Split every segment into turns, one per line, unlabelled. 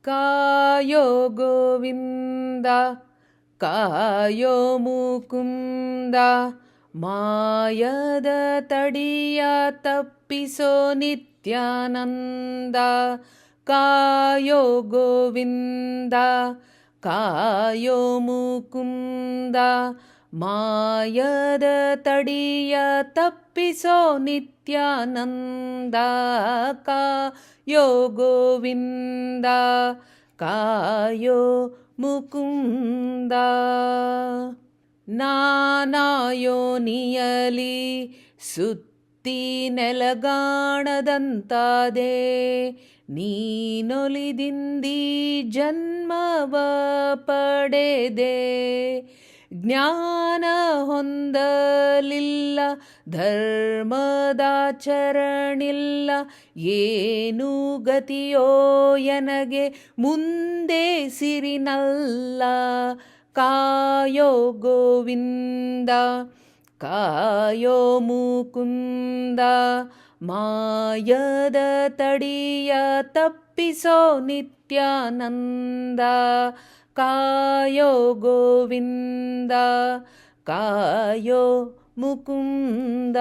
ಕಾಯೋ ಗೋವಿಂದ ಕಾಯೋ ಮುಕುಂದ, ಮಾಯದ ತಡಿಯ ತಪ್ಪಿಸೋ ನಿತ್ಯಾನಂದ. ಕಾಯೋ ಗೋವಿಂದ ಕಾಯೋ ಮುಕುಂದ, ಮಾಯದ ತಡಿಯ ತಪ್ಪಿಸೋ ನಿತ್ಯಾನಂದ. ಕಾಯೋ ಗೋವಿಂದ ಕಾಯೋ ಮುಕುಂದ. ನಾನಾ ಯೋನಿಯಲಿ ಸುತ್ತಿ ನೆಲಗಾಣದಂತಾದೆ, ನೀನೊಲಿದಿಂದಿ ಜನ್ಮವ ಪಡೆದೆ. ಜ್ಞಾನ ಹೊಂದಲಿಲ್ಲ, ಧರ್ಮದಾಚರಣಿಲ್ಲ, ಏನು ಗತಿಯೋ ಎನಗೆ ಮುಂದೆ ಸಿರಿನಲ್ಲ. ಕಾಯೋ ಗೋವಿಂದ ಕಾಯೋ ಮುಕುಂದ, ಮಾಯದ ತಡಿಯ ತಪ್ಪಿಸೋ ನಿತ್ಯಾನಂದ. ಕಾಯೋ ಗೋವಿಂದ ಕಾಯೋ ಮುಕುಂದ.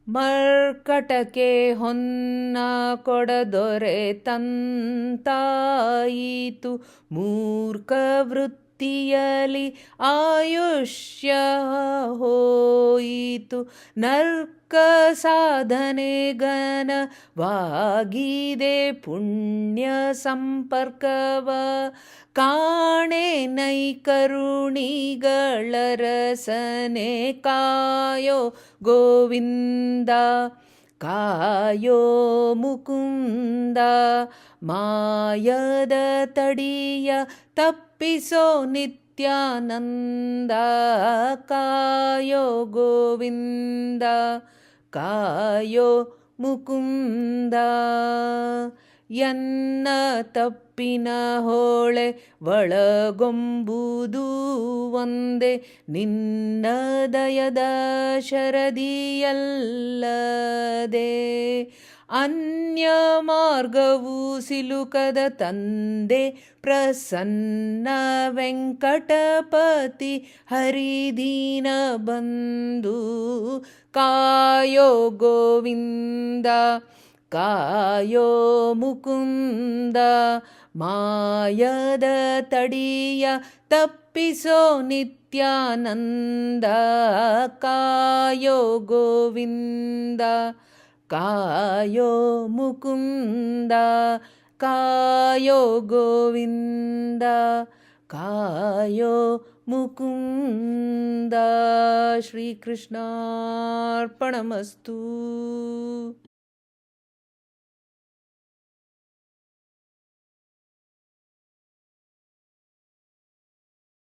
ಮರ್ಕಟಕ್ಕೆ ಹೊನ್ನ ಕೊಡದೊರೆ ತಂತಾಯಿತು, ಮೂರ್ಖ ವೃತ್ತಿಯಲಿ ಆಯುಷ್ಯ ಹೋಯಿತು. ನರ್ಕ ಸಾಧನೆ ಘನವಾಗಿದೆ, ಪುಣ್ಯ ಸಂಪರ್ಕವ ಕಾಣೆ ನೈಕರುಣಿಗಳ ರಸನೆ. ಕಾಯೋ ಗೋವಿಂದ ಕಾಯೋ ಮುಕುಂದ, ಮಾಯದ ತಡಿಯ ತಪ್ಪಿಸೋ ನಿತ್ಯಾನಂದ. ಕಾಯೋ ಗೋವಿಂದ ಕಾಯೋ ಮುಕುಂದ. ಎನ್ನ ತಪ್ಪಿನ ಹೊಳೆ ಒಳಗೊಂಬುದು ಒಂದೇ, ನಿನ್ನ ದಯದ ಶರದಿಯಲ್ಲದೆ. ಅನ್ಯ ಮಾರ್ಗವು ಸಿಲುಕದ ತಂದೆ ಪ್ರಸನ್ನ ವೆಂಕಟಪತಿ ಹರಿದೀನ ಬಂಧು. ಕಾಯೋ ಗೋವಿಂದ ಕಾಯೋ ಮುಕುಂದ, ಮಾಯದ ತಡಿಯ ತಪ್ಪಿಸೋ ನಿತ್ಯಾನಂದ. ಕಾಯೋ ಗೋವಿಂದ ಕಾಯೋ ಮುಕುಂದ, ಕಾಯೋ ಗೋವಿಂದ ಕಾಯೋ ಮುಕುಂದ. ಶ್ರೀಕೃಷ್ಣಾರ್ಪಣಮಸ್ತು.